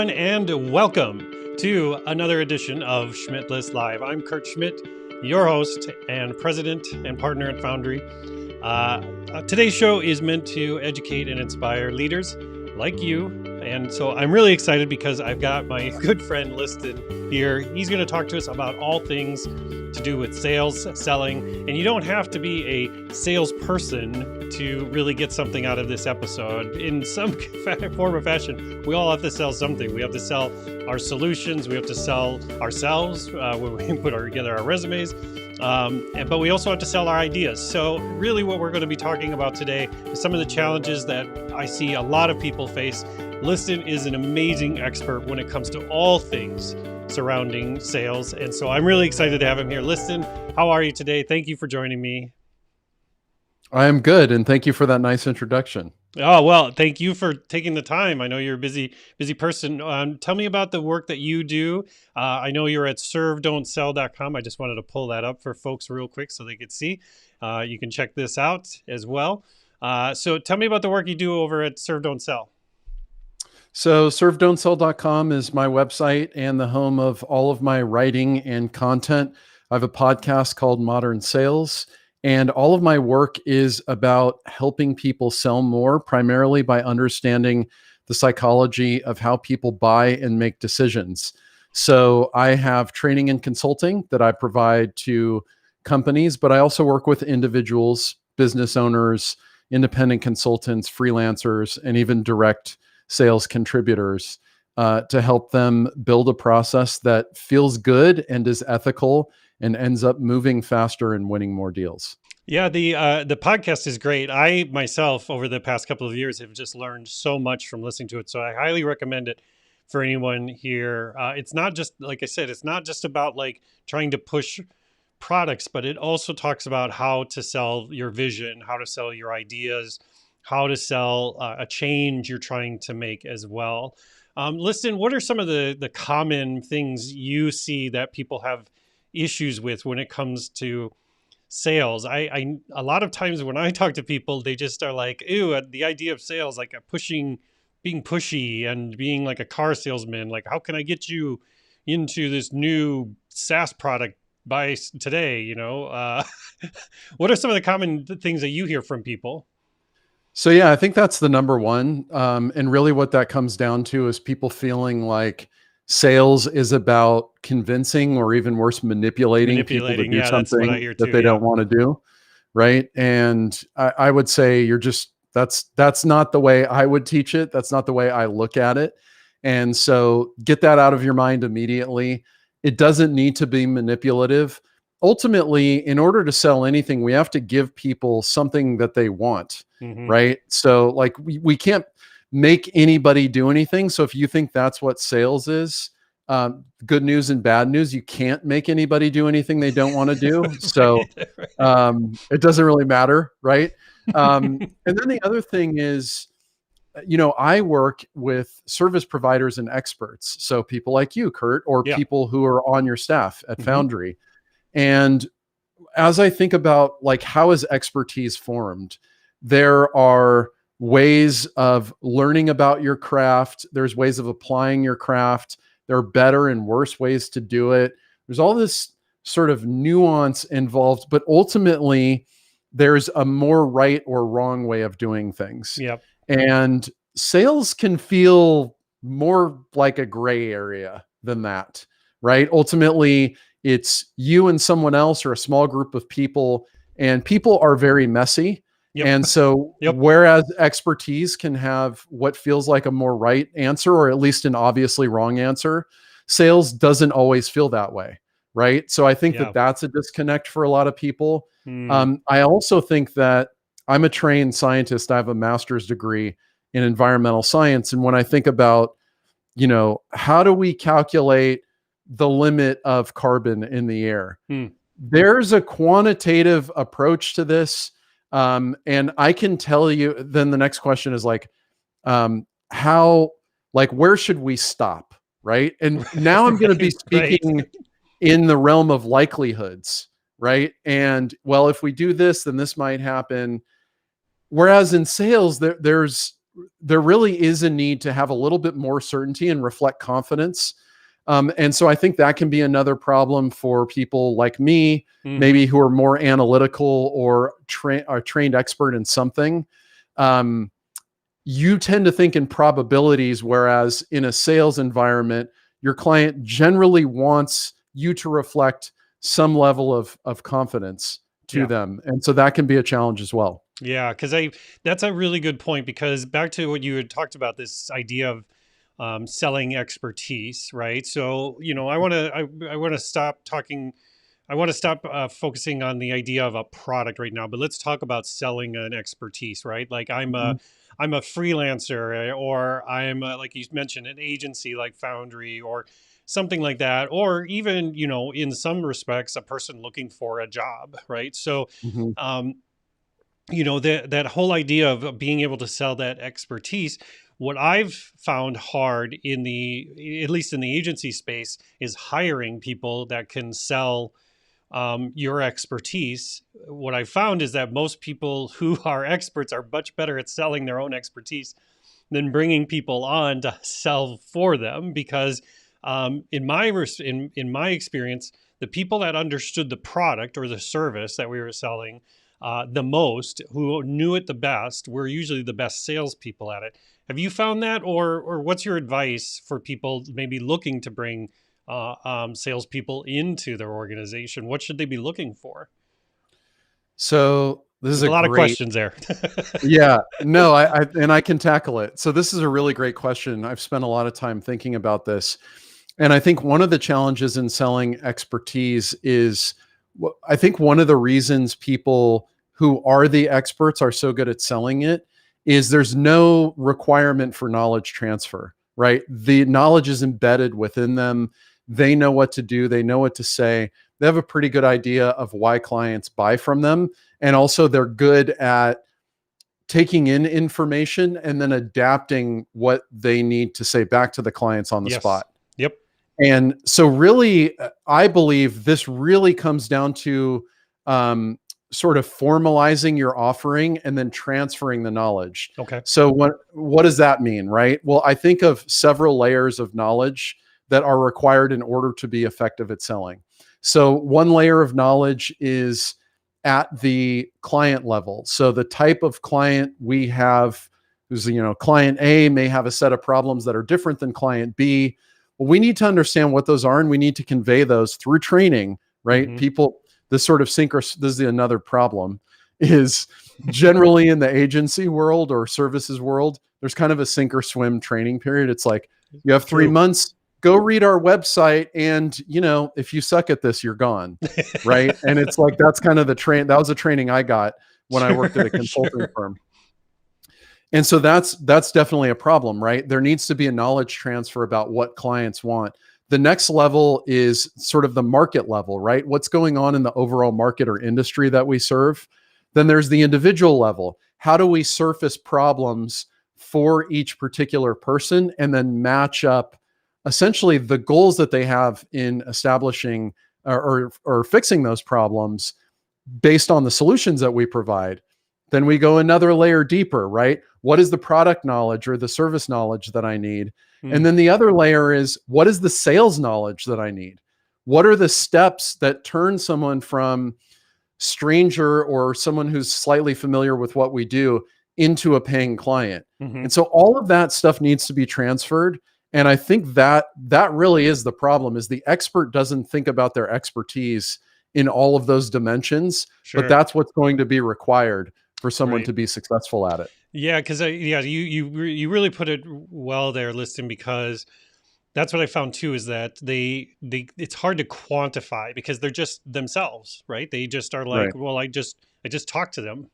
everyone, and welcome to another edition of Schmidt List Live. I'm Kurt Schmidt, your host and president and partner at Foundry. Today's show is meant to educate and inspire leaders like you. And so I'm really excited because I've got my good friend Liston here. He's going to talk to us about all things to do with sales, selling, and you don't have to be a salesperson to really get something out of this episode. In some form or fashion, we all have to sell something. We have to sell our solutions. We have to sell ourselves when we put together our resumes. But we also have to sell our ideas. So really what we're going to be talking about today is some of the challenges that I see a lot of people face. Liston is an amazing expert when it comes to all things surrounding sales. And so I'm really excited to have him here. Liston, how are you today? Thank you for joining me. I am good. And thank you for that nice introduction. Oh, well, thank you for taking the time. I know you're a busy person. Tell me about the work that you do. I know you're at servedon'tsell.com. I just wanted to pull that up for folks real quick so they could see. You can check this out as well. So tell me about the work you do over at Serve Don't Sell. So servedon'tsell.com is my website and the home of all of my writing and content. I have a podcast called Modern Sales, and all of my work is about helping people sell more, primarily by understanding the psychology of how people buy and make decisions. So I have training and consulting that I provide to companies, but I also work with individuals, business owners, independent consultants, freelancers, and even direct sales contributors to help them build a process that feels good and is ethical and ends up moving faster and winning more deals. Yeah, the podcast is great. I myself, over the past couple of years, have just learned so much from listening to it. So I highly recommend it for anyone here. It's not just, like I said, it's not just about like trying to push products, but it also talks about how to sell your vision, how to sell your ideas, how to sell a change you're trying to make as well. Liston, what are some of the common things you see that people have issues with when it comes to sales? I a lot of times when I talk to people, they just are like, ew, the idea of sales, like being pushy and being like a car salesman. Like, how can I get you into this new SaaS product by today? You know, what are some of the common things that you hear from people? So yeah, I think that's the number one. And really what that comes down to is people feeling like sales is about convincing, or even worse, manipulating people to do something that they don't want to do. Right. And I would say that's not the way I would teach it. That's not the way I look at it. And so get that out of your mind immediately. It doesn't need to be manipulative. Ultimately, in order to sell anything, we have to give people something that they want, right? So like we can't make anybody do anything. So if you think that's what sales is, good news and bad news, you can't make anybody do anything they don't want to do. So it doesn't really matter, right? And then the other thing is, I work with service providers and experts. So people like you, Kurt, or people who are on your staff at Foundry. And as I think about like, how is expertise formed? There are ways of learning about your craft. There's ways of applying your craft. There are better and worse ways to do it. There's all this sort of nuance involved, but ultimately there's a more right or wrong way of doing things. Yep. And sales can feel more like a gray area than that, right? Ultimately, it's you and someone else or a small group of people, and people are very messy. Yep. And so whereas expertise can have what feels like a more right answer, or at least an obviously wrong answer, sales doesn't always feel that way, right? So I think that that's a disconnect for a lot of people. I also think that I'm a trained scientist. I have a master's degree in environmental science. And when I think about, how do we calculate the limit of carbon in the air? There's a quantitative approach to this. And I can tell you, then the next question is like, where should we stop? Right. And now I'm going to be speaking in the realm of likelihoods. Right. And well, if we do this, then this might happen. Whereas in sales, there's there really is a need to have a little bit more certainty and reflect confidence. And so I think that can be another problem for people like me, maybe who are more analytical or are trained expert in something. You tend to think in probabilities, whereas in a sales environment, your client generally wants you to reflect some level of confidence to them. And so that can be a challenge as well. Yeah, because that's a really good point, because back to what you had talked about, this idea of selling expertise, right? So, I want to stop talking. I want to stop focusing on the idea of a product right now, but let's talk about selling an expertise, right? Like I'm a freelancer, or I'm like you mentioned, an agency like Foundry or something like that, or even, in some respects, a person looking for a job, right? So, Mhm. um, that whole idea of being able to sell that expertise, what I've found hard at least in the agency space, is hiring people that can sell your expertise. What I found is that most people who are experts are much better at selling their own expertise than bringing people on to sell for them, because in my experience, the people that understood the product or the service that we were selling the most, who knew it the best, were usually the best salespeople at it. Have you found that, or what's your advice for people maybe looking to bring salespeople into their organization? What should they be looking for? So this is There's a a lot of great, questions there. yeah, no, and I can tackle it. So this is a really great question. I've spent a lot of time thinking about this. And I think one of the challenges in selling expertise is, I think one of the reasons people who are the experts are so good at selling it is there's no requirement for knowledge transfer, right? The knowledge is embedded within them. They know what to do. They know what to say. They have a pretty good idea of why clients buy from them. And also they're good at taking in information and then adapting what they need to say back to the clients on the Yes. spot. Yep. And so really, I believe this really comes down to sort of formalizing your offering and then transferring the knowledge. Okay. So what does that mean, right? Well, I think of several layers of knowledge that are required in order to be effective at selling. So one layer of knowledge is at the client level. So the type of client we have, who's, client A may have a set of problems that are different than client B. Well, we need to understand what those are, and we need to convey those through training, right? People, this sort of this is another problem, is generally in the agency world or services world, there's kind of a sink or swim training period. It's like, you have 3 months, go read our website, and if you suck at this, you're gone, right? And it's like, that's kind of that was a training I got when I worked at a consulting firm. And so that's definitely a problem, right? There needs to be a knowledge transfer about what clients want. The next level is sort of the market level, right? What's going on in the overall market or industry that we serve? Then there's the individual level. How do we surface problems for each particular person and then match up essentially the goals that they have in establishing or fixing those problems based on the solutions that we provide? Then we go another layer deeper, right? What is the product knowledge or the service knowledge that I need? And then the other layer is, what is the sales knowledge that I need? What are the steps that turn someone from stranger or someone who's slightly familiar with what we do into a paying client? And so all of that stuff needs to be transferred. And I think that really is the problem, is the expert doesn't think about their expertise in all of those dimensions, but that's what's going to be required for someone to be successful at it. Yeah, because you really put it well there, Liston, because that's what I found too, is that it's hard to quantify because they're just themselves, right? They just are like, well, I just talk to them,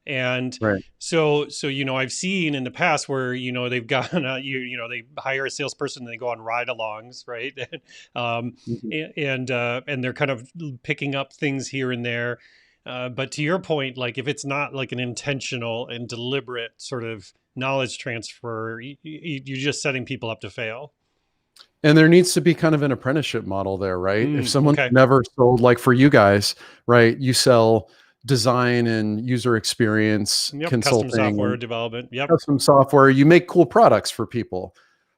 and so I've seen in the past where they've gone they hire a salesperson and they go on ride-alongs, right? And they're kind of picking up things here and there. But to your point, like if it's not like an intentional and deliberate sort of knowledge transfer, you're just setting people up to fail. And there needs to be kind of an apprenticeship model there, right? If someone's never sold, like for you guys, right, you sell design and user experience Yep. Custom consulting, software development. Yep. custom software. You make cool products for people.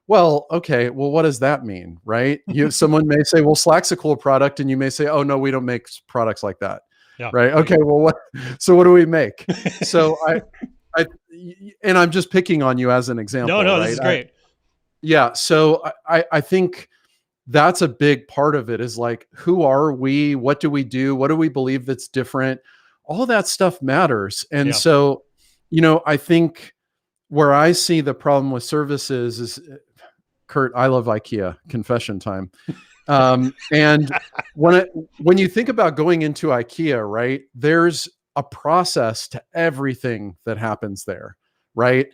Well, okay. Well, what does that mean, right? Someone may say, well, Slack's a cool product, and you may say, oh no, we don't make products like that, Yeah. right? Okay. Well, what? So what do we make? So and I'm just picking on you as an example. No, right? this is great. Yeah. So I think that's a big part of it, is like, who are we? What do we do? What do we believe that's different? All of that stuff matters. And so, I think where I see the problem with services is, Kurt, I love IKEA, confession time. And when you think about going into IKEA, right, there's a process to everything that happens there, right?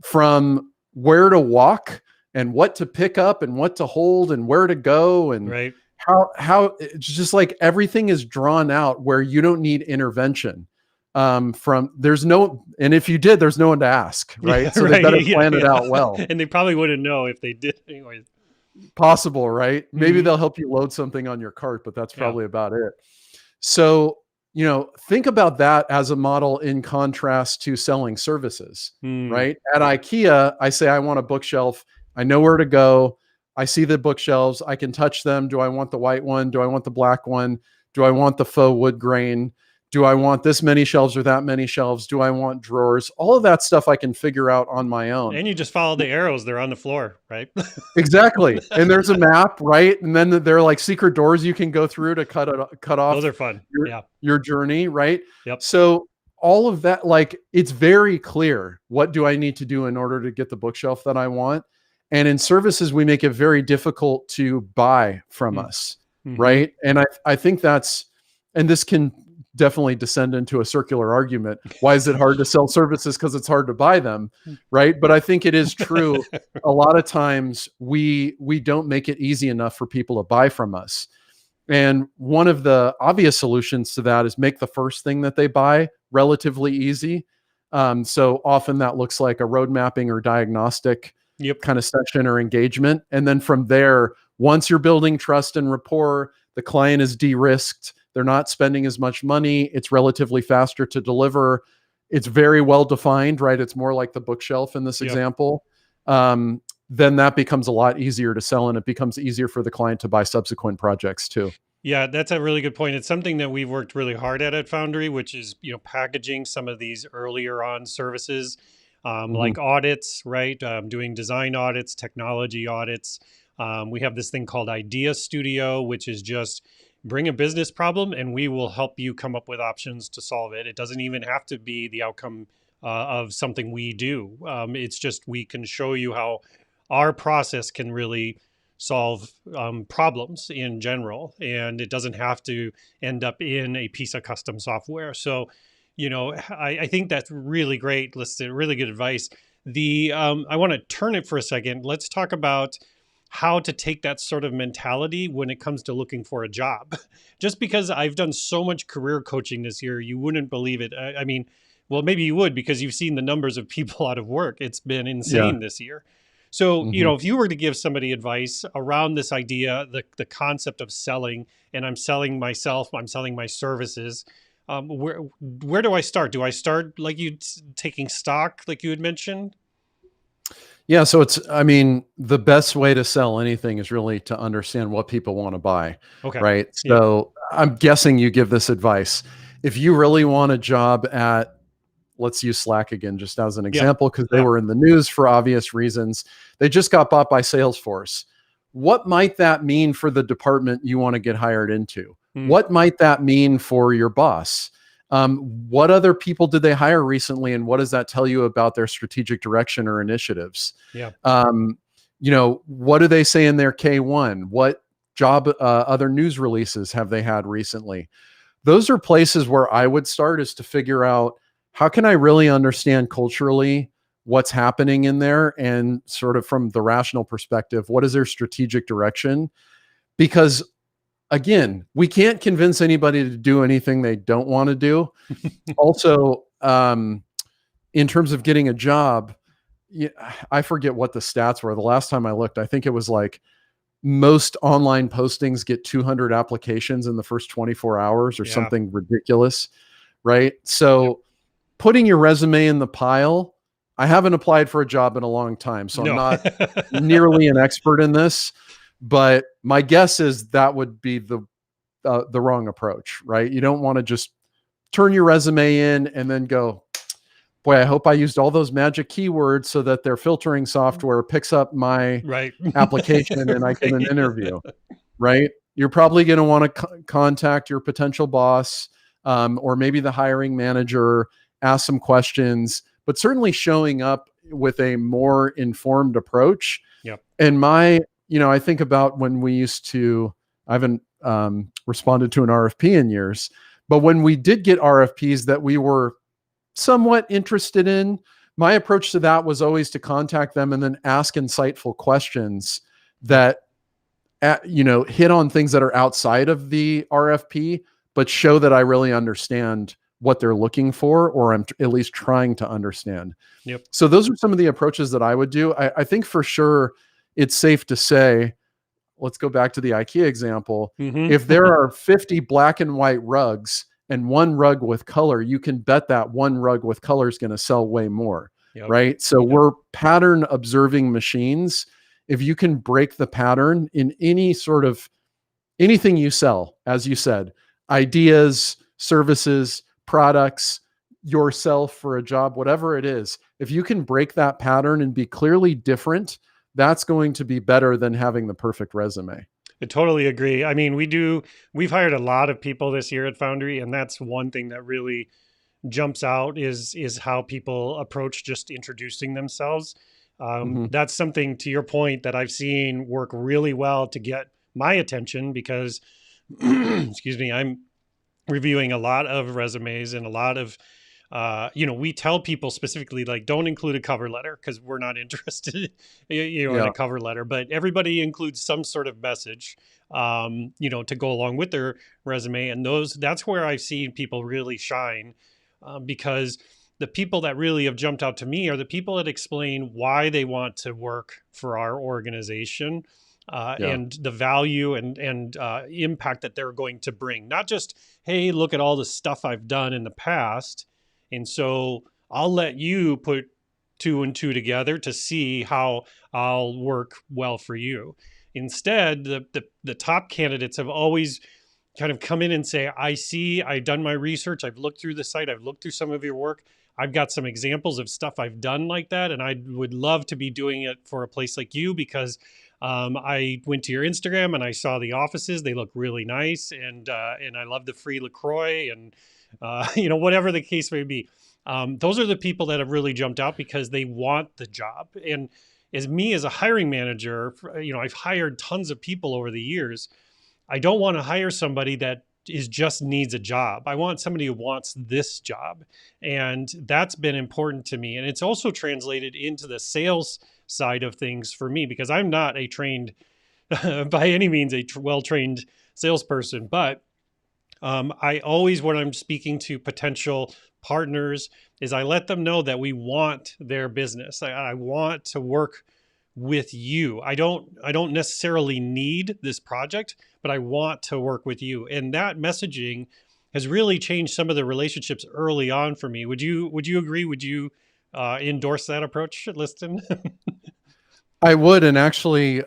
From where to walk and what to pick up and what to hold and where to go, and right. how it's just like everything is drawn out where you don't need intervention. There's no, and if you did, there's no one to ask, right? Yeah, so right. they better plan it out well. And they probably wouldn't know if they did anyway. Possible, right? Maybe they'll help you load something on your cart, but that's probably about it. So, think about that as a model in contrast to selling services, right? At IKEA, I say, I want a bookshelf. I know where to go. I see the bookshelves. I can touch them. Do I want the white one? Do I want the black one? Do I want the faux wood grain? Do I want this many shelves or that many shelves? Do I want drawers? All of that stuff I can figure out on my own. And you just follow the arrows. They're on the floor, right? Exactly. And there's a map, right? And then there are like secret doors you can go through to cut off. Those are fun. Your journey, right? Yep. So all of that, like, it's very clear. What do I need to do in order to get the bookshelf that I want? And in services, we make it very difficult to buy from us, right? And I think and this can definitely descend into a circular argument. Why is it hard to sell services? Because it's hard to buy them, right? But I think it is true. A lot of times we don't make it easy enough for people to buy from us. And one of the obvious solutions to that is make the first thing that they buy relatively easy. So often that looks like a road mapping or diagnostic kind of session or engagement. And then from there, once you're building trust and rapport, the client is de-risked. They're not spending as much money. It's relatively faster to deliver. It's very well defined, right? It's more like the bookshelf in this example. Then that becomes a lot easier to sell, and it becomes easier for the client to buy subsequent projects too. Yeah, that's a really good point. It's something that we've worked really hard at Foundry, which is, packaging some of these earlier on services, like audits, right? Doing design audits, technology audits. We have this thing called Idea Studio, which is just bring a business problem and we will help you come up with options to solve it. It doesn't even have to be the outcome of something we do. It's just, we can show you how our process can really solve problems in general, and it doesn't have to end up in a piece of custom software. So, I think that's really great, Liston, really good advice. I want to turn it for a second. Let's talk about how to take that sort of mentality when it comes to looking for a job. Just because I've done so much career coaching this year, you wouldn't believe it. I mean, well, maybe you would, because you've seen the numbers of people out of work. It's been insane this year. So, if you were to give somebody advice around this idea, the concept of selling, and I'm selling myself, I'm selling my services, where do I start? Do I start like taking stock, like you had mentioned? Yeah. So the best way to sell anything is really to understand what people want to buy. Okay. Right. So I'm guessing you give this advice. If you really want a job at, let's use Slack again, just as an example, because they were in the news for obvious reasons. They just got bought by Salesforce. What might that mean for the department you want to get hired into? What might that mean for your boss? What other people did they hire recently, and what does that tell you about their strategic direction or initiatives? What do they say in their K1? What job, other news releases have they had recently? Those are places where I would start, is to figure out, how can I really understand culturally what's happening in there, and sort of from the rational perspective, what is their strategic direction? Because again, we can't convince anybody to do anything they don't want to do. Also, in terms of getting a job, I forget what the stats were. The last time I looked, I think it was like most online postings get 200 applications in the first 24 hours or something ridiculous. right? So putting your resume in the pile, I haven't applied for a job in a long time, so I'm not nearly an expert in this, but my guess is that would be the wrong approach, right? You don't want to just turn your resume in and then go, boy, I hope I used all those magic keywords so that their filtering software picks up my application and I get an interview, right? You're probably going to want to contact your potential boss, or maybe the hiring manager, ask some questions, but certainly showing up with a more informed approach. And I think about when we used to, I haven't responded to an RFP in years, but when we did get RFPs that we were somewhat interested in, my approach to that was always to contact them and then ask insightful questions that hit on things that are outside of the RFP, but show that I really understand what they're looking for, or I'm at least trying to understand. So those are some of the approaches that I would do. I think for sure it's safe to say, let's go back to the IKEA example. If there are 50 black and white rugs and one rug with color, you can bet that one rug with color is going to sell way more, right? So we're pattern observing machines. If you can break the pattern in any sort of anything you sell, as you said, ideas, services, products, yourself for a job, whatever it is, if you can break that pattern and be clearly different, that's going to be better than having the perfect resume. I totally agree. I mean, we've hired a lot of people this year at Foundry, and that's one thing that really jumps out is how people approach just introducing themselves. That's something, to your point, that I've seen work really well to get my attention because, excuse me, I'm reviewing a lot of resumes and a lot of, we tell people specifically, like, don't include a cover letter because we're not interested, in a cover letter, but everybody includes some sort of message, to go along with their resume. And that's where I've seen people really shine, because the people that really have jumped out to me are the people that explain why they want to work for our organization, and the value and impact that they're going to bring. Not just, hey, look at all the stuff I've done in the past, and so I'll let you put 2 and 2 together to see how I'll work well for you. Instead, the top candidates have always kind of come in and say, I see, I've done my research, I've looked through the site, I've looked through some of your work, I've got some examples of stuff I've done like that, and I would love to be doing it for a place like you because I went to your Instagram and I saw the offices. They look really nice, and I love the free LaCroix, and whatever the case may be. Those are the people that have really jumped out because they want the job. And as a hiring manager, I've hired tons of people over the years. I don't want to hire somebody that just needs a job. I want somebody who wants this job. And that's been important to me. And it's also translated into the sales side of things for me, because I'm not a trained, by any means, well-trained salesperson. But I always, when I'm speaking to potential partners, is I let them know that we want their business. I want to work with you. I don't necessarily need this project, but I want to work with you. And that messaging has really changed some of the relationships early on for me. Would you agree? Would you endorse that approach, Liston? I would. And actually,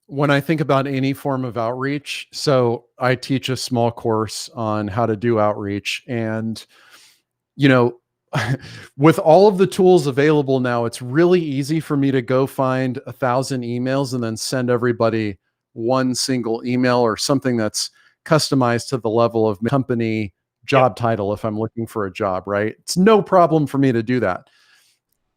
when I think about any form of outreach, so I teach a small course on how to do outreach, and, with all of the tools available now, it's really easy for me to go find 1,000 emails and then send everybody one single email or something that's customized to the level of company job title if I'm looking for a job, right? It's no problem for me to do that.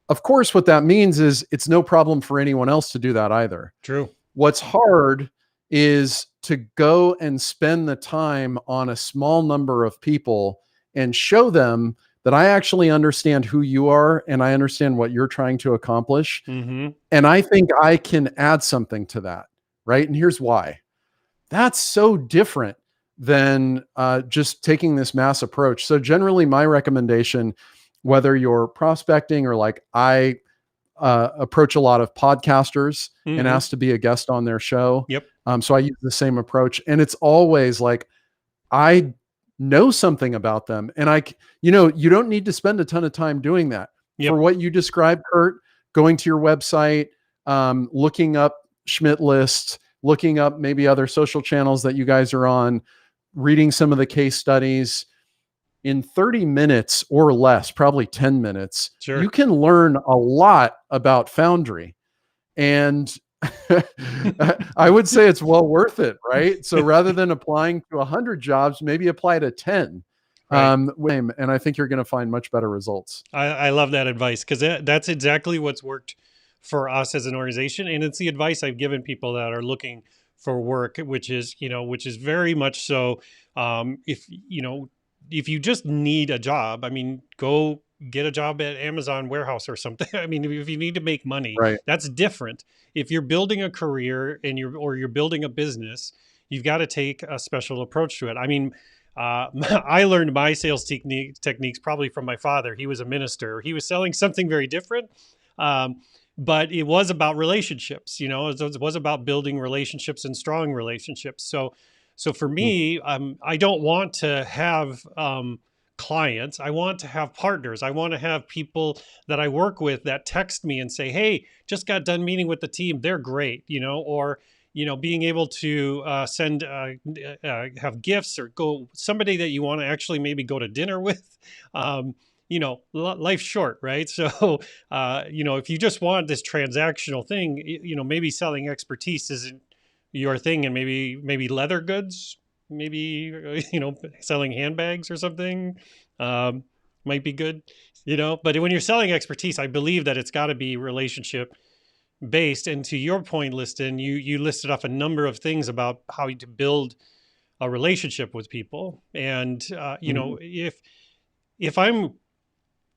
Of course, what that means is it's no problem for anyone else to do that either. True. What's hard is to go and spend the time on a small number of people and show them that I actually understand who you are and I understand what you're trying to accomplish. And I think I can add something to that, right? And here's why. That's so different than just taking this mass approach. So generally my recommendation, whether you're prospecting or like I approach a lot of podcasters and ask to be a guest on their show. So I use the same approach, and it's always like, I know something about them. And you don't need to spend a ton of time doing that. Yep. For what you described, Kurt, going to your website, looking up Schmidt lists, looking up maybe other social channels that you guys are on, reading some of the case studies, in 30 minutes or less, probably 10 minutes, Sure. you can learn a lot about Foundry. And I would say it's well worth it, right? So rather than applying to 100 jobs, maybe apply to 10. Right. And I think you're going to find much better results. I love that advice, because that's exactly what's worked for us as an organization. And it's the advice I've given people that are looking for work, which is very much so. If you just need a job, I mean, go get a job at Amazon warehouse or something. I mean, if you need to make money, right, that's different. If you're building a career and you're building a business, you've got to take a special approach to it. I mean, I learned my sales techniques probably from my father. He was a minister. He was selling something very different. But it was about relationships, it was about building relationships and strong relationships. So for me, I don't want to have clients. I want to have partners. I want to have people that I work with that text me and say, hey, just got done meeting with the team. They're great, or, being able to send, have gifts, or go somebody that you want to actually maybe go to dinner with. Life's short, right? So, if you just want this transactional thing, maybe selling expertise isn't your thing, and maybe leather goods, maybe, selling handbags or something, might be good, but when you're selling expertise, I believe that it's got to be relationship based. And to your point, Liston, you listed off a number of things about how to build a relationship with people. And,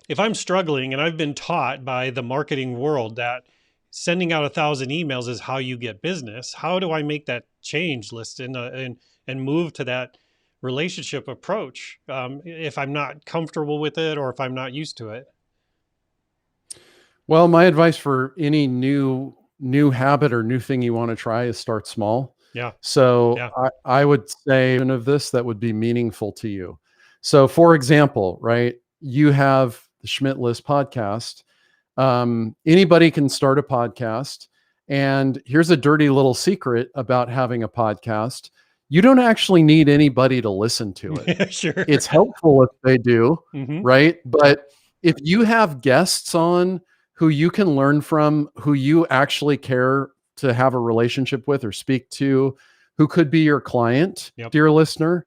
if I'm struggling, and I've been taught by the marketing world that sending out 1,000 emails is how you get business, how do I make that change, Liston, and move to that relationship approach if I'm not comfortable with it, or if I'm not used to it? Well, my advice for any new habit or new thing you want to try is start small. Yeah. So Yeah. I would say of this that would be meaningful to you. So for example, right, you have the Schmidt List podcast. Anybody can start a podcast. And here's a dirty little secret about having a podcast. You don't actually need anybody to listen to it. Sure. It's helpful if they do, right? But if you have guests on who you can learn from, who you actually care to have a relationship with or speak to, who could be your client, dear listener,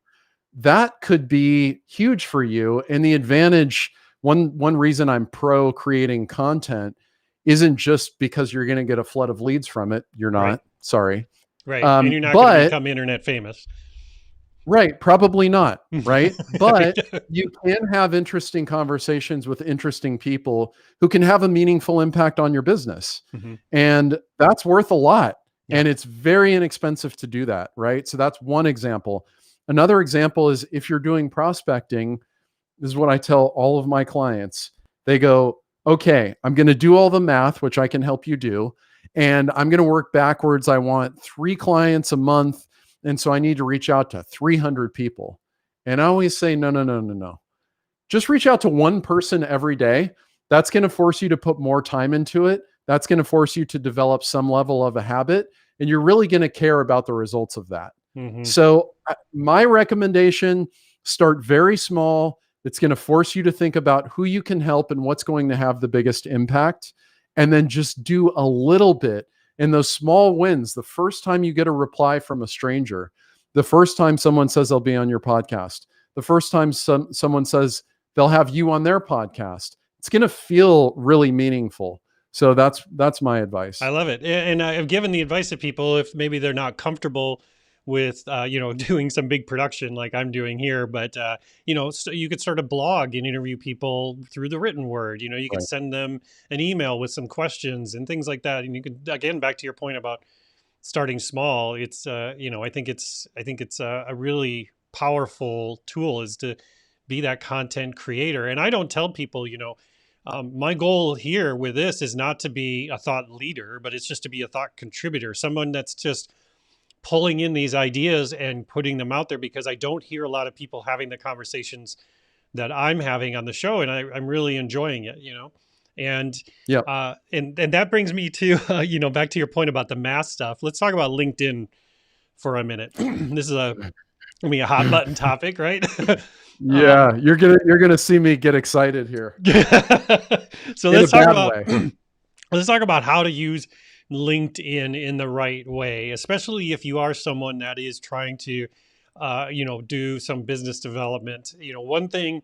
that could be huge for you. And the advantage, one reason I'm pro creating content isn't just because you're going to get a flood of leads from it. You're not, right. Sorry. Right. And you're not going to become internet famous. Right. Probably not. Right. But you can have interesting conversations with interesting people who can have a meaningful impact on your business. And that's worth a lot. And it's very inexpensive to do that. Right. So that's one example. Another example is if you're doing prospecting, this is what I tell all of my clients. They go, okay, I'm going to do all the math, which I can help you do. And I'm going to work backwards. I want 3 clients a month. And so I need to reach out to 300 people. And I always say, no. Just reach out to one person every day. That's going to force you to put more time into it. That's going to force you to develop some level of a habit. And you're really going to care about the results of that. So my recommendation, start very small. It's going to force you to think about who you can help and what's going to have the biggest impact. And then just do a little bit. And those small wins, the first time you get a reply from a stranger, the first time someone says they'll be on your podcast, the first time someone says they'll have you on their podcast, it's going to feel really meaningful. So that's my advice. I love it. And I've given the advice to people, if maybe they're not comfortable with, doing some big production like I'm doing here, but, so you could start a blog and interview people through the written word. You could send them an email with some questions and things like that. And you could, again, back to your point about starting small, it's, I think it's a really powerful tool, is to be that content creator. And I don't tell people, my goal here with this is not to be a thought leader, but it's just to be a thought contributor, someone that's just pulling in these ideas and putting them out there, because I don't hear a lot of people having the conversations that I'm having on the show, and I'm really enjoying it, And Yeah. and that brings me to back to your point about the math stuff. Let's talk about LinkedIn for a minute. This is a hot button topic, right? Yeah, you're gonna see me get excited here. So let's talk about let's talk about how to use LinkedIn in the right way, especially if you are someone that is trying to, do some business development. One thing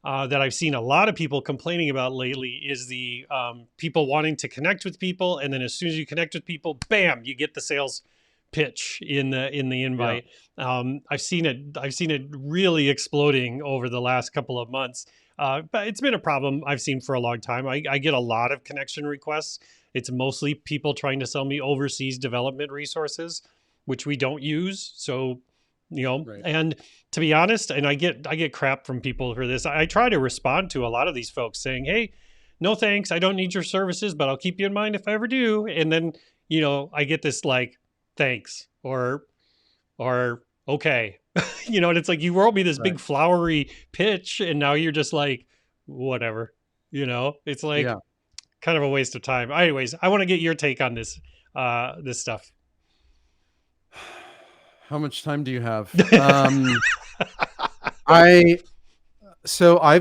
that I've seen a lot of people complaining about lately is the people wanting to connect with people, and then as soon as you connect with people, bam, you get the sales pitch in the invite. Yeah. I've seen it really exploding over the last couple of months. But it's been a problem I've seen for a long time. I get a lot of connection requests. It's mostly people trying to sell me overseas development resources, which we don't use. So, right. And to be honest, and I get crap from people for this. I try to respond to a lot of these folks saying, "Hey, no thanks. I don't need your services, but I'll keep you in mind if I ever do." And then, I get this like, "Thanks," or "Okay." And it's like, you wrote me this big flowery pitch and now you're just like, whatever, it's like kind of a waste of time. Anyways, I want to get your take on this stuff. How much time do you have? I've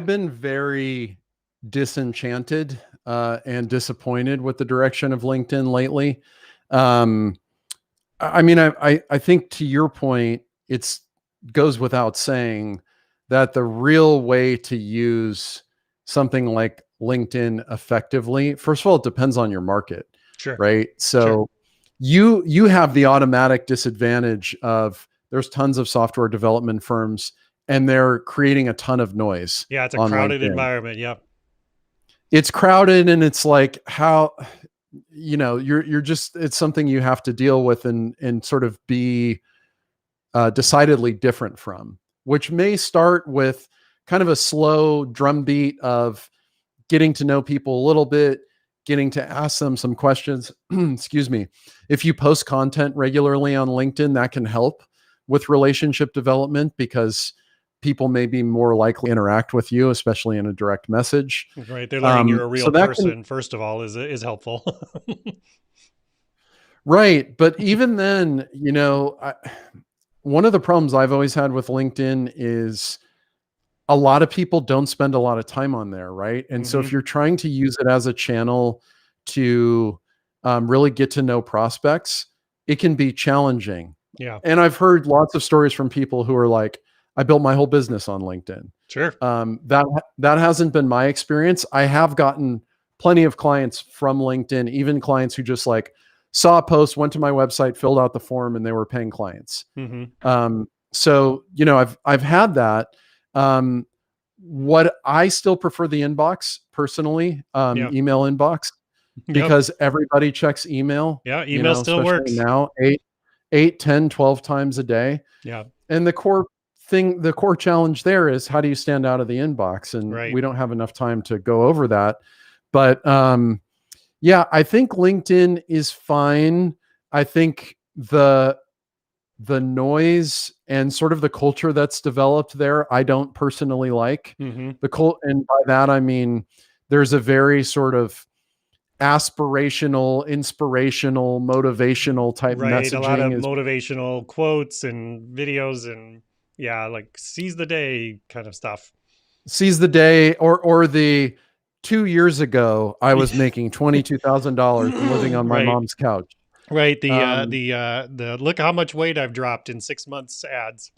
been very disenchanted and disappointed with the direction of LinkedIn lately. I think to your point, it goes without saying that the real way to use something like LinkedIn effectively, first of all, it depends on your market, sure, right? So you have the automatic disadvantage of there's tons of software development firms and they're creating a ton of noise. Yeah, it's a crowded environment. Yeah, it's crowded, and it's like how you're just, it's something you have to deal with and sort of be decidedly different from, which may start with kind of a slow drumbeat of getting to know people a little bit, getting to ask them some questions. Excuse me. If you post content regularly on LinkedIn, that can help with relationship development because people may be more likely to interact with you, especially in a direct message. Right. They're learning you're a real person, first of all, is helpful. Right. But even then, one of the problems I've always had with LinkedIn is a lot of people don't spend a lot of time on there, right? And so if you're trying to use it as a channel to really get to know prospects, it can be challenging. Yeah. And I've heard lots of stories from people who are like, I built my whole business on LinkedIn. Sure. That hasn't been my experience. I have gotten plenty of clients from LinkedIn, even clients who just like saw a post, went to my website, filled out the form, and they were paying clients. So, I've had that. What I still prefer the inbox personally, email inbox, because everybody checks email. Yeah. Email still works now 8, 10, 12 times a day. Yeah. And the core challenge there is, how do you stand out of the inbox? And we don't have enough time to go over that, but, I think LinkedIn is fine. I think the noise and sort of the culture that's developed there, I don't personally like. And by that, I mean, there's a very sort of aspirational, inspirational, motivational type messaging. A lot of motivational quotes and videos and like seize the day kind of stuff. Seize the day, or the 2 years ago, I was making $22,000 living on my mom's couch. Right. The look how much weight I've dropped in 6 months ads.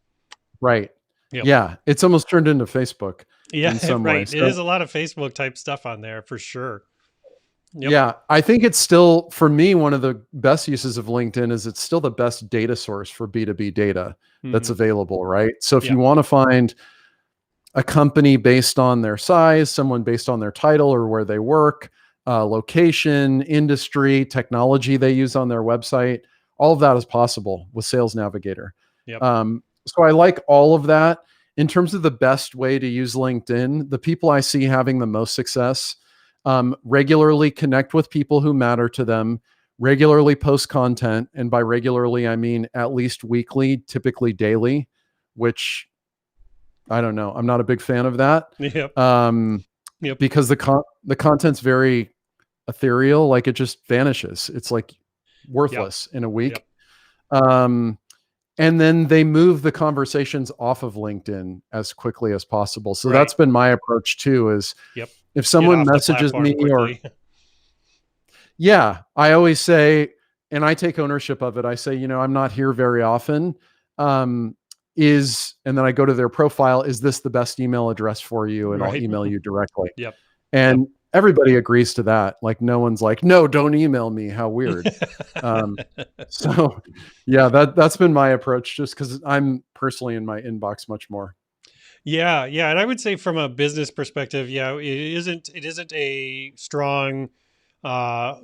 Right. Yep. Yeah. It's almost turned into Facebook. Yeah. In some ways. It is a lot of Facebook type stuff on there for sure. Yep. Yeah. I think it's still, for me, one of the best uses of LinkedIn is it's still the best data source for B2B data that's available. Right. So if you want to find a company based on their size, someone based on their title or where they work, location, industry, technology they use on their website, all of that is possible with Sales Navigator. Yep. So I like all of that. In terms of the best way to use LinkedIn, the people I see having the most success regularly connect with people who matter to them, regularly post content. And by regularly, I mean at least weekly, typically daily, which I don't know. I'm not a big fan of that. Yep. Yep. Because the content's very ethereal. Like it just vanishes. It's like worthless in a week. Yep. And then they move the conversations off of LinkedIn as quickly as possible. So that's been my approach too, is if someone messages me or I always say, and I take ownership of it. I say, I'm not here very often. And then I go to their profile. Is this the best email address for you? And I'll email you directly. And everybody agrees to that. Like no one's like, no, don't email me. How weird. So yeah, that's been my approach, just because I'm personally in my inbox much more. Yeah. And I would say from a business perspective, it isn't a strong, a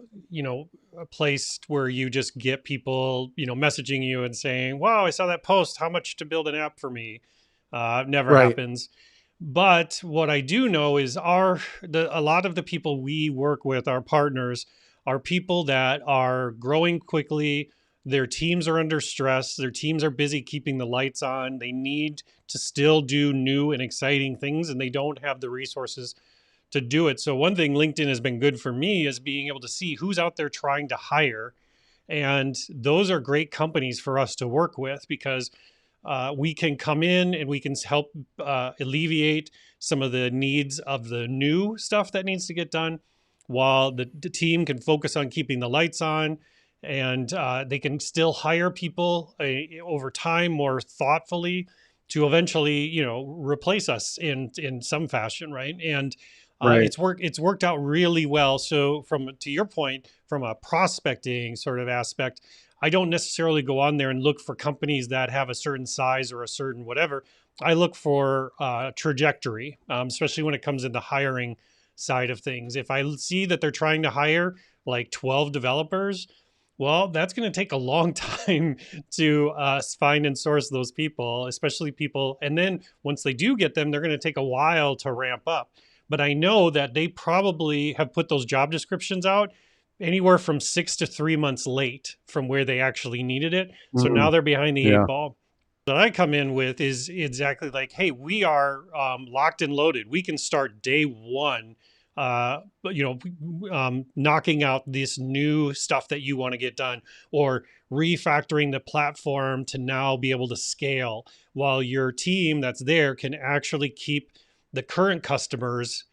place where you just get people, messaging you and saying, wow, I saw that post. How much to build an app for me? Never happens. But what I do know is a lot of the people we work with, our partners, are people that are growing quickly. Their teams are under stress. Their teams are busy keeping the lights on. They need to still do new and exciting things, and they don't have the resources to do it. So one thing LinkedIn has been good for me is being able to see who's out there trying to hire. And those are great companies for us to work with, because we can come in and we can help alleviate some of the needs of the new stuff that needs to get done, while the team can focus on keeping the lights on, and they can still hire people over time more thoughtfully to eventually, replace us in some fashion, right? And it's worked out really well. So to your point, from a prospecting sort of aspect, I don't necessarily go on there and look for companies that have a certain size or a certain whatever. I look for trajectory, especially when it comes in the hiring side of things. If I see that they're trying to hire like 12 developers, well, that's going to take a long time to find and source those people, especially people. And then once they do get them, they're going to take a while to ramp up. But I know that they probably have put those job descriptions out anywhere from 6 to 3 months late from where they actually needed it. So now they're behind the eight ball. That I come in with is exactly like, hey, we are locked and loaded. We can start day one, knocking out this new stuff that you want to get done, or refactoring the platform to now be able to scale, while your team that's there can actually keep the current customers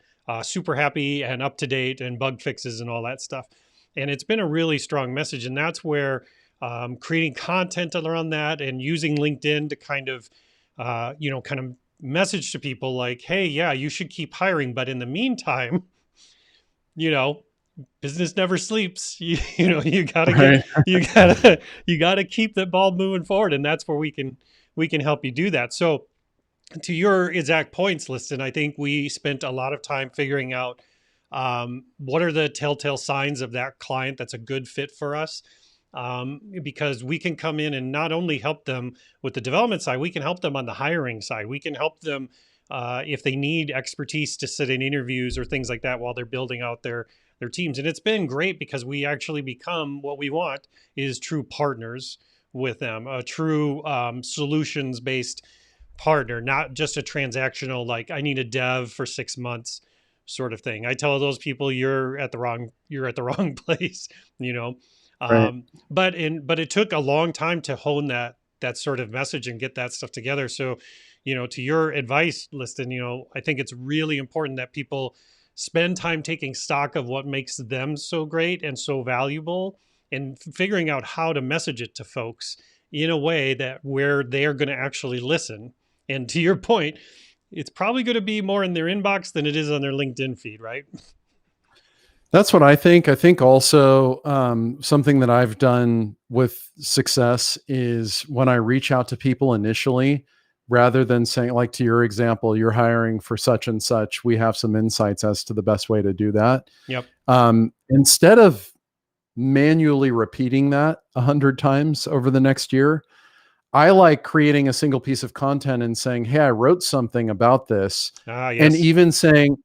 super happy and up to date, and bug fixes and all that stuff. And it's been a really strong message. And that's where creating content around that and using LinkedIn to kind of message to people like, hey, yeah, you should keep hiring. But in the meantime, business never sleeps. You gotta you gotta keep the ball moving forward. And that's where we can help you do that. So to your exact points, Liston, I think we spent a lot of time figuring out what are the telltale signs of that client that's a good fit for us, because we can come in and not only help them with the development side, we can help them on the hiring side. We can help them if they need expertise to sit in interviews or things like that while they're building out their teams. And it's been great, because we actually become, what we want is true partners with them, a true solutions-based partner, not just a transactional, like I need a dev for 6 months sort of thing. I tell those people you're at the wrong place, but it took a long time to hone that sort of message and get that stuff together. So, to your advice, Liston, I think it's really important that people spend time taking stock of what makes them so great and so valuable, and figuring out how to message it to folks in a way that where they're going to actually listen. And to your point, it's probably going to be more in their inbox than it is on their LinkedIn feed, right? That's what I think. I think also something that I've done with success is when I reach out to people initially, rather than saying, like to your example, you're hiring for such and such, we have some insights as to the best way to do that. Yep. Instead of manually repeating that 100 times over the next year, I like creating a single piece of content and saying, hey, I wrote something about this. Yes. And even saying,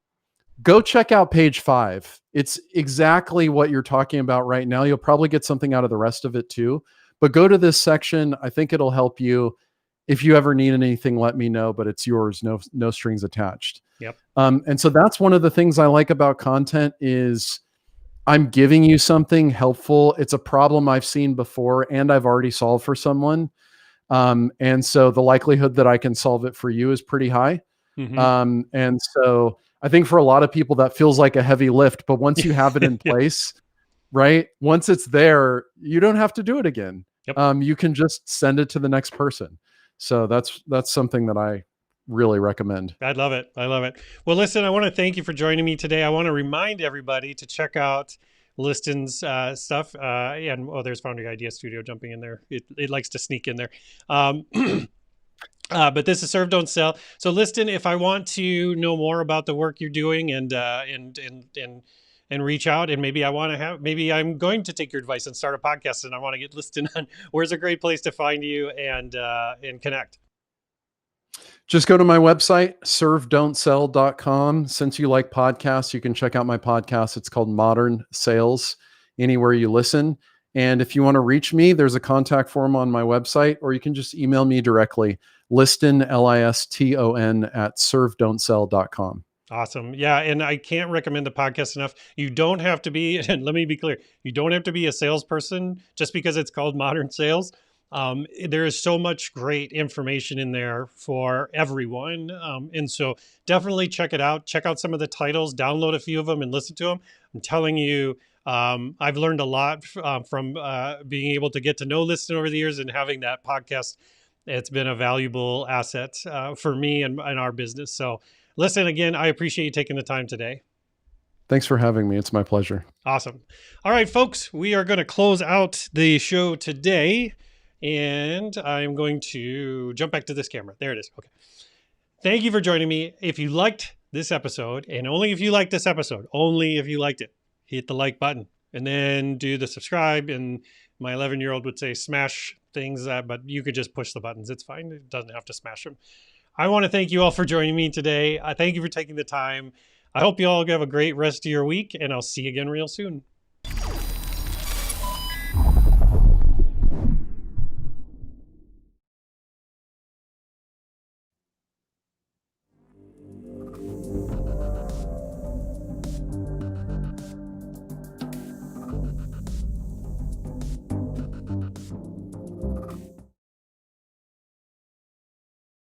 go check out page 5. It's exactly what you're talking about right now. You'll probably get something out of the rest of it too. But go to this section. I think it'll help you. If you ever need anything, let me know, but it's yours. No strings attached. Yep. And so that's one of the things I like about content is I'm giving you something helpful. It's a problem I've seen before and I've already solved for someone. And so the likelihood that I can solve it for you is pretty high. And so I think for a lot of people that feels like a heavy lift, but once you have it in place, right? Once it's there, you don't have to do it again. Yep. You can just send it to the next person. So that's something that I really recommend. I love it. I love it. Well, listen, I want to thank you for joining me today. I want to remind everybody to check out Liston's stuff. And there's Foundry Idea Studio jumping in there. It likes to sneak in there. But this is Serve Don't Sell. So Liston, if I want to know more about the work you're doing and reach out, and maybe I'm going to take your advice and start a podcast, and I want to get Liston on, where's a great place to find you and connect? Just go to my website, servedon'tsell.com. Since you like podcasts, you can check out my podcast. It's called Modern Sales, anywhere you listen. And if you want to reach me, there's a contact form on my website, or you can just email me directly, Liston, Liston at servedon'tsell.com. Awesome. Yeah. And I can't recommend the podcast enough. You don't have to be, and let me be clear, you don't have to be a salesperson just because it's called Modern Sales. There is so much great information in there for everyone. And so definitely check it out. Check out some of the titles, download a few of them and listen to them. I'm telling you, I've learned a lot from being able to get to know Liston over the years and having that podcast. It's been a valuable asset for me and our business. So listen, again, I appreciate you taking the time today. Thanks for having me. It's my pleasure. Awesome. All right, folks, we are going to close out the show today. And I'm going to jump back to this camera. There it is. Okay. Thank you for joining me. If you liked this episode, and only if you liked this episode, only if you liked it, hit the like button and then do the subscribe. And my 11-year-old would say smash things, but you could just push the buttons. It's fine. It doesn't have to smash them. I want to thank you all for joining me today. I thank you for taking the time. I hope you all have a great rest of your week, and I'll see you again real soon.